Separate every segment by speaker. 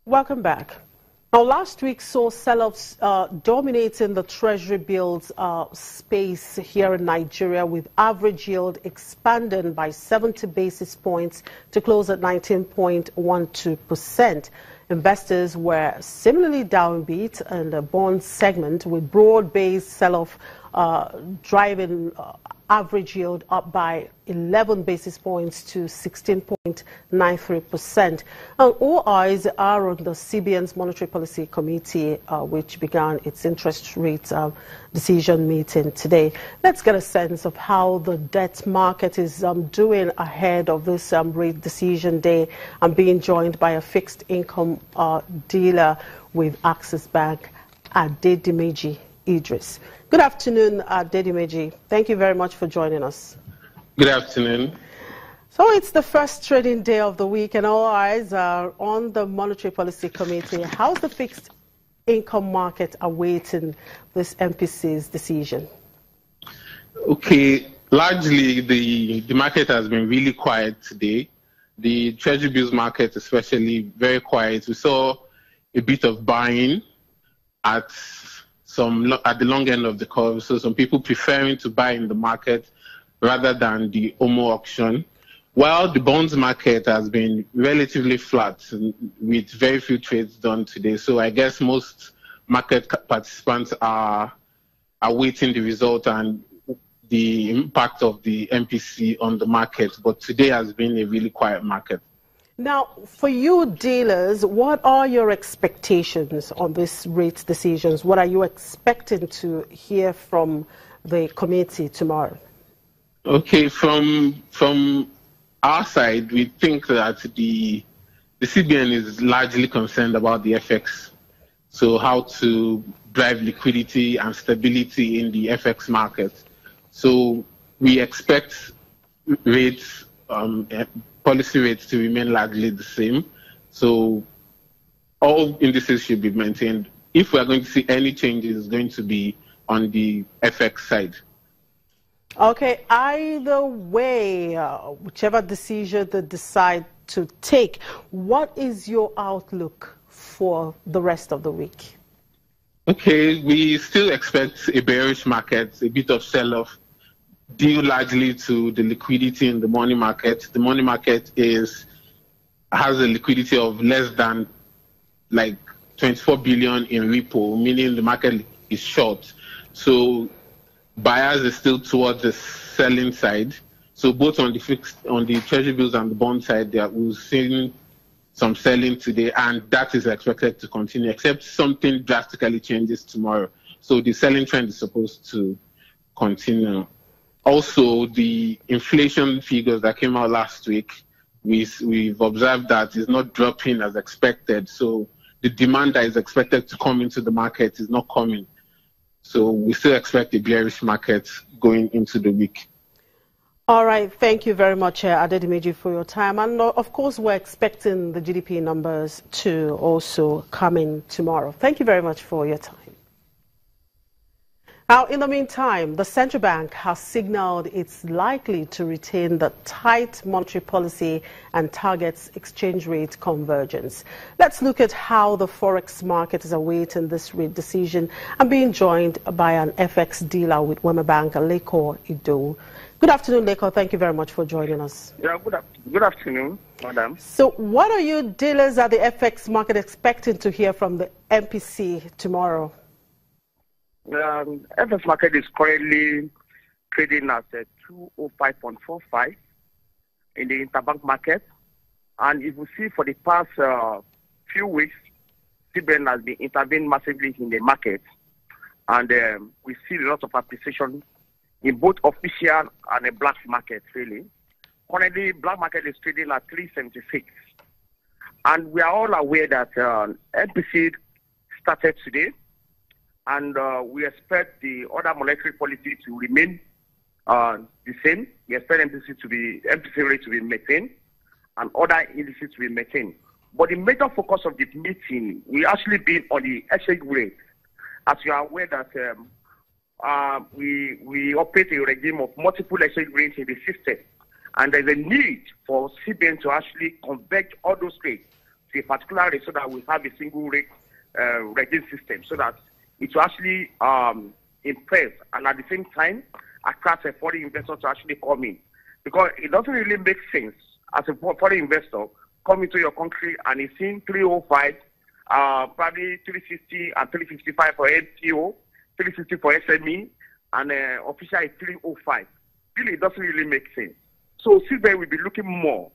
Speaker 1: Welcome back. Now, last week saw sell-offs dominating the Treasury bills space here in Nigeria, with average yield expanding by 70 basis points to close at 19.12%. Investors were similarly downbeat in the bond segment, with broad-based sell-off driving average yield up by 11 basis points to 16.93%. All eyes are on the CBN's Monetary Policy Committee, which began its interest rate decision meeting today. Let's get a sense of how the debt market is doing ahead of this rate decision day. I'm being joined by a fixed income dealer with Access Bank, Adedimeji Idris. Good afternoon, Adedimeji. Thank you very much for joining us.
Speaker 2: Good afternoon.
Speaker 1: So it's the first trading day of the week, and all eyes are on the Monetary Policy Committee. How's the fixed income market awaiting this MPC's decision?
Speaker 2: Okay, largely the market has been really quiet today. The Treasury bills market especially very quiet. We saw a bit of buying at the long end of the curve, so some people preferring to buy in the market rather than the OMO auction, while the bonds market has been relatively flat with very few trades done today. So I guess most market participants are awaiting the result and the impact of the MPC on the market, but today has been a really quiet market.
Speaker 1: Now, for you dealers, what are your expectations on this rate decisions? What are you expecting to hear from the committee tomorrow?
Speaker 2: Okay, from our side, we think that the CBN is largely concerned about the FX. So how to drive liquidity and stability in the FX market. So we expect rates, policy rates to remain largely the same. So all indices should be maintained. If we are going to see any changes, it's going to be on the FX side.
Speaker 1: Okay, either way, whichever decision they decide to take, what is your outlook for the rest of the week?
Speaker 2: Okay, we still expect a bearish market, a bit of sell-off, due largely to the liquidity in the money market. The money market has a liquidity of less than like 24 billion in repo, meaning the market is short. So buyers are still towards the selling side. So both on the Treasury bills and the bond side, we've seen some selling today, and that is expected to continue, except something drastically changes tomorrow. So the selling trend is supposed to continue. Also, the inflation figures that came out last week, we've observed that is not dropping as expected. So the demand that is expected to come into the market is not coming. So we still expect a bearish market going into the week.
Speaker 1: All right. Thank you very much, Adedimeji, for your time. And of course, we're expecting the GDP numbers to also come in tomorrow. Thank you very much for your time. Now, in the meantime, the central bank has signaled it's likely to retain the tight monetary policy and targets exchange rate convergence. Let's look at how the forex market is awaiting this rate decision. I'm being joined by an FX dealer with Wema Bank, Leko Ido. Good afternoon, Leko. Thank you very much for joining us.
Speaker 3: Yeah, good afternoon, madam.
Speaker 1: So what are you dealers at the FX market expecting to hear from the MPC tomorrow?
Speaker 3: FX market is currently trading at 205.45 in the interbank market. And if you see for the past few weeks, CBN has been intervening massively in the market. And we see a lot of appreciation in both official and a black market, really. Currently, black market is trading at 376. And we are all aware that MPC started today. And we expect the other monetary policy to remain the same. We expect MPC rate to be maintained and other indices to be maintained. But the major focus of the meeting will actually be on the exchange rate. As you are aware that we operate a regime of multiple exchange rates in the system. And there's a need for CBN to actually convert all those rates to a particular rate so that we have a single rate regime system so that it will actually impress and at the same time attract a foreign investor to actually come in. Because it doesn't really make sense as a foreign investor come into your country and he's seeing 305, probably 360 and 355 for NPO, 350 for SME, and official is 305. Really, it doesn't really make sense. So CBN will be looking more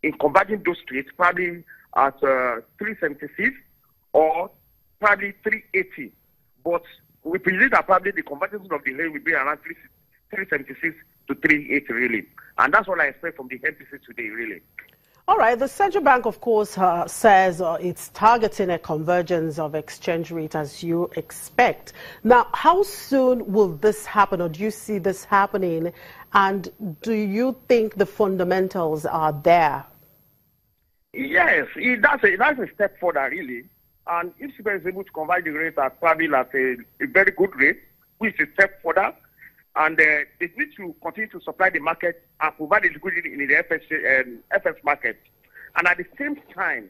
Speaker 3: in converging those rates, probably at 376 or probably 380. But we believe that probably the convergence of the rate will be around 376 to 380, really. And that's what I expect from the MPC today, really.
Speaker 1: All right. The central bank, of course, says it's targeting a convergence of exchange rate as you expect. Now, how soon will this happen, or do you see this happening? And do you think the fundamentals are there?
Speaker 3: Yes, that's a step further, really. And if CBN is able to convert the rate at probably at a very good rate, which is a step further, and they need to continue to supply the market and provide the liquidity in the FX market. And at the same time,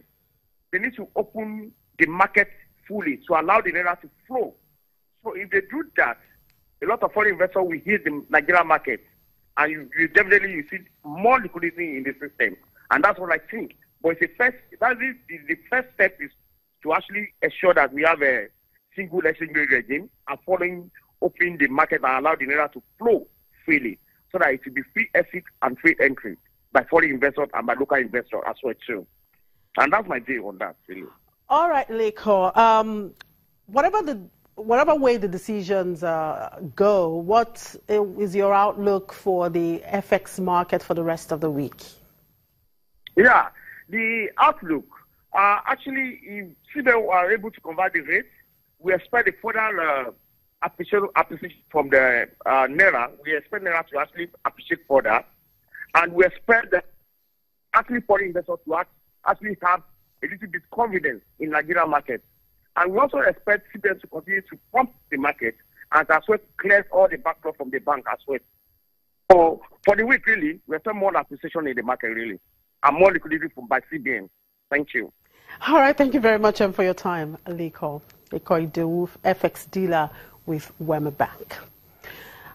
Speaker 3: they need to open the market fully to allow the naira to flow. So if they do that, a lot of foreign investors will hit the Nigerian market, and you definitely see more liquidity in the system. And that's what I think. But the first step is to actually ensure that we have a single exchange rate regime and following open the market and allow the naira to flow freely so that it will be free exit and free entry by foreign investors and by local investors as well too. And that's my view on that, really. All
Speaker 1: right, Leko. Whatever way the decisions go, what is your outlook for the FX market for the rest of the week?
Speaker 3: Yeah, the outlook, actually, if CBN are able to convert the rate, we expect a further appreciation from the naira. We expect naira to actually appreciate further, and we expect that actually foreign investors to actually have a little bit confidence in Nigeria market, and we also expect CBN to continue to pump the market and as well clear all the backlog from the bank as well. So for the week, really, we expect more appreciation in the market, really, and more liquidity by CBN. Thank you.
Speaker 1: All right, thank you very much for your time, Leko Idowu, FX dealer with Wema Bank.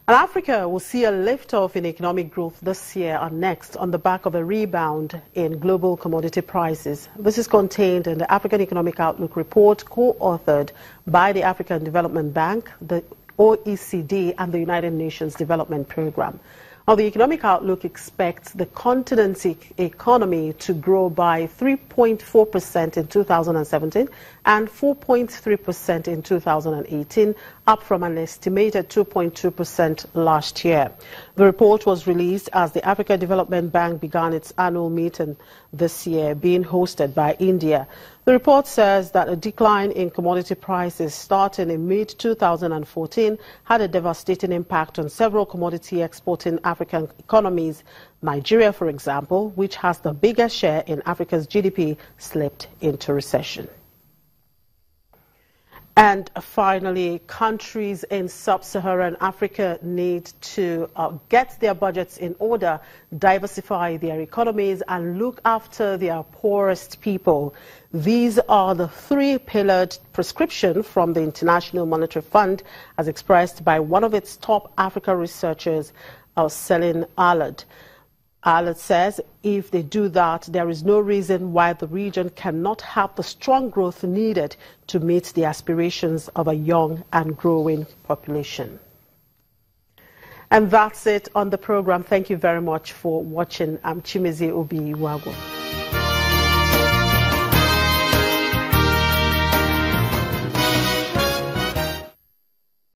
Speaker 1: And Africa will see a lift-off in economic growth this year and next on the back of a rebound in global commodity prices. This is contained in the African Economic Outlook report co-authored by the African Development Bank, the OECD and the United Nations Development Programme. Now, the Economic Outlook expects the continent's economy to grow by 3.4% in 2017 and 4.3% in 2018, up from an estimated 2.2% last year. The report was released as the Africa Development Bank began its annual meeting this year, being hosted by India. The report says that a decline in commodity prices starting in mid-2014 had a devastating impact on several commodity exporting African economies. Nigeria, for example, which has the biggest share in Africa's GDP, slipped into recession. And finally, countries in sub-Saharan Africa need to get their budgets in order, diversify their economies, and look after their poorest people. These are the three-pillared prescription from the International Monetary Fund, as expressed by one of its top Africa researchers, Celine Allard. Allard says if they do that, there is no reason why the region cannot have the strong growth needed to meet the aspirations of a young and growing population. And that's it on the program. Thank you very much for watching. I'm Chimeze Obi Iwago.